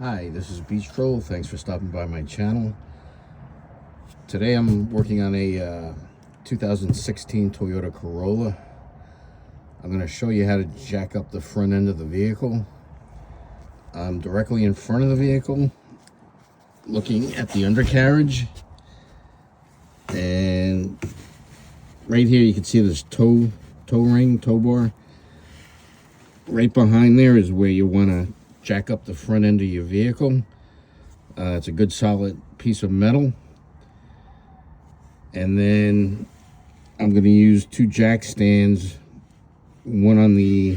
Hi, this is Beach Troll. Thanks for stopping by my channel. Today I'm working on a 2016 Toyota Corolla. I'm going to show you how to jack up the front end of the vehicle. I'm directly in front of the vehicle, looking at the undercarriage. And right here you can see this tow bar. Right behind there is where you want to jack up the front end of your vehicle. It's a good solid piece of metal. And then I'm going to use two jack stands, one on the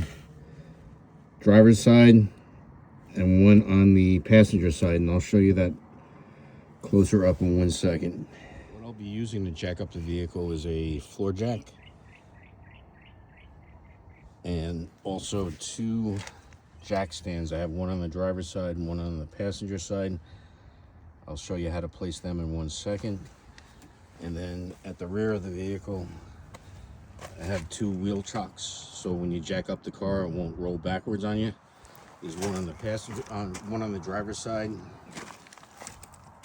driver's side and one on the passenger side, and I'll show you that closer up in 1 second. What I'll be using to jack up the vehicle is a floor jack and also two jack stands. I have one on the driver's side and one on the passenger side. I'll show you how to place them in 1 second. And then at the rear of the vehicle, I have two wheel chocks, so when you jack up the car, it won't roll backwards on you. There's one on the one on the driver's side,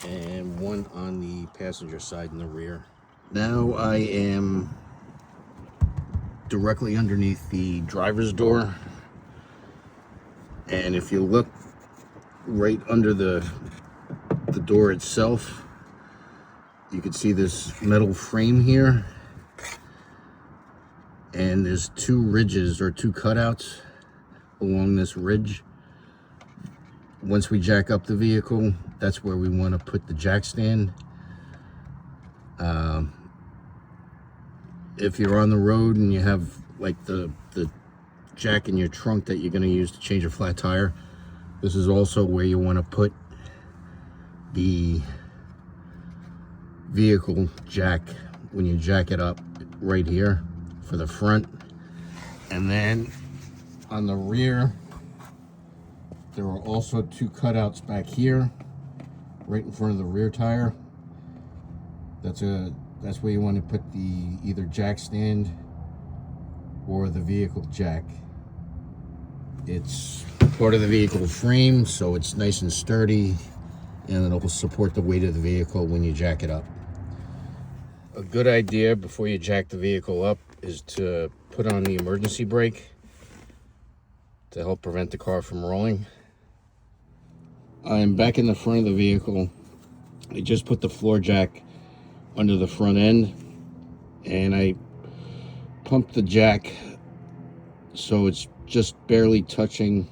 and one on the passenger side in the rear. Now I am directly underneath the driver's door, and if you look right under the door itself, you can see this metal frame here, and there's two ridges or two cutouts along this ridge. Once we jack up the vehicle, that's where we want to put the jack stand. If you're on the road and you have like the jack in your trunk that you're going to use to change a flat tire, this is also where you want to put the vehicle jack when you jack it up, right here for the front. And then on the rear, there are also two cutouts back here right in front of the rear tire. That's where you want to put the either jack stand or the vehicle jack. It's part of the vehicle frame, so it's nice and sturdy, and it'll support the weight of the vehicle when you jack it up. A good idea before you jack the vehicle up is to put on the emergency brake to help prevent the car from rolling. I'm back in the front of the vehicle. I just put the floor jack under the front end, and I pumped the jack so it's just barely touching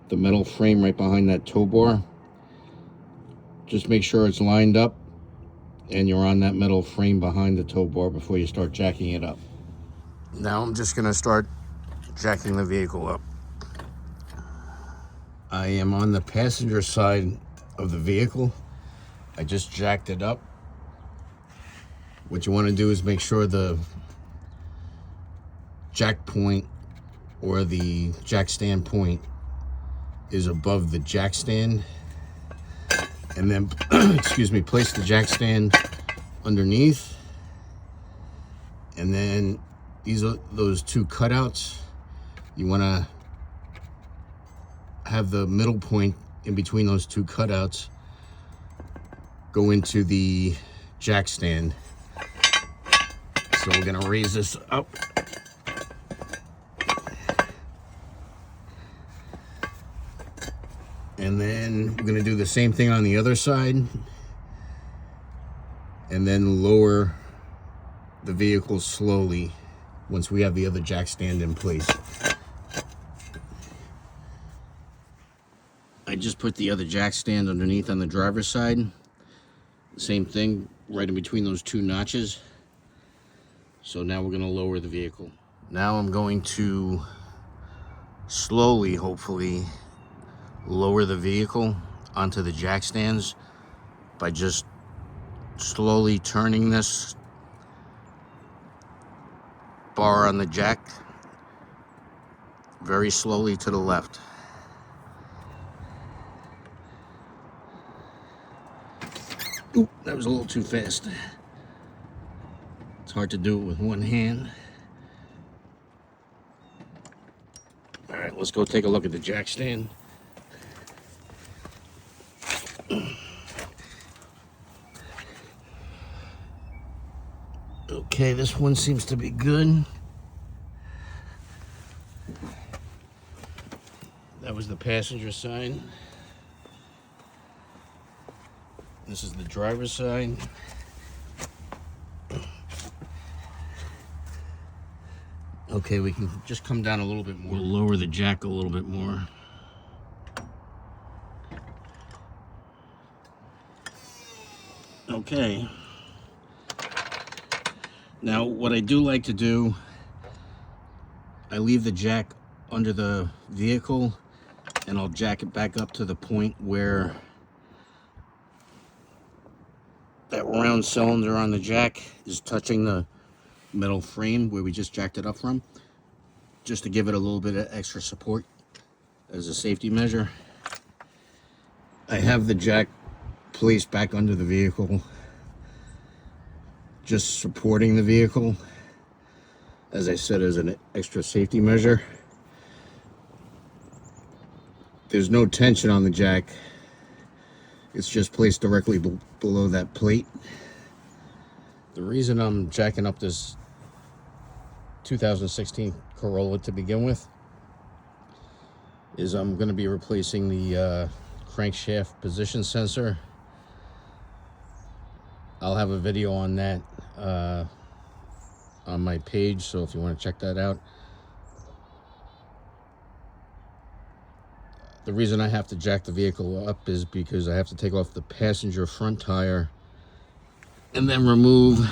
the metal frame right behind that tow bar. Just make sure it's lined up and you're on that metal frame behind the tow bar before you start jacking it up. Now I'm just gonna start jacking the vehicle up. I am on the passenger side of the vehicle. I just jacked it up. What you want to do is make sure the jack point or the jack stand point is above the jack stand, and then excuse me, place the jack stand underneath, and then those two cutouts, you want to have the middle point in between those two cutouts go into the jack stand. So we're gonna raise this up. And then we're gonna do the same thing on the other side, and then lower the vehicle slowly once we have the other jack stand in place. I just put the other jack stand underneath on the driver's side. Same thing right in between those two notches. So now we're going to lower the vehicle. Now I'm going to slowly, hopefully, lower the vehicle onto the jack stands by just slowly turning this bar on the jack very slowly to the left. Oop, that was a little too fast. It's hard to do it with one hand. All right, let's go take a look at the jack stand. Okay, this one seems to be good. That was the passenger side. This is the driver's side. Okay, we can just come down a little bit more. We'll lower the jack a little bit more. Okay. Now, what I do like to do, I leave the jack under the vehicle and I'll jack it back up to the point where that round cylinder on the jack is touching the metal frame where we just jacked it up from, just to give it a little bit of extra support as a safety measure. I have the jack placed back under the vehicle, just supporting the vehicle, as I said, as an extra safety measure. There's no tension on the jack. It's just placed directly below that plate. The reason I'm jacking up this 2016 Corolla to begin with is I'm going to be replacing the crankshaft position sensor. I'll have a video on that on my page, so if you want to check that out. The reason I have to jack the vehicle up is because I have to take off the passenger front tire and then remove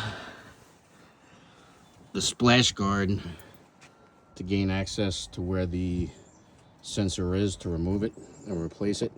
the splash guard to gain access to where the sensor is, to remove it and replace it.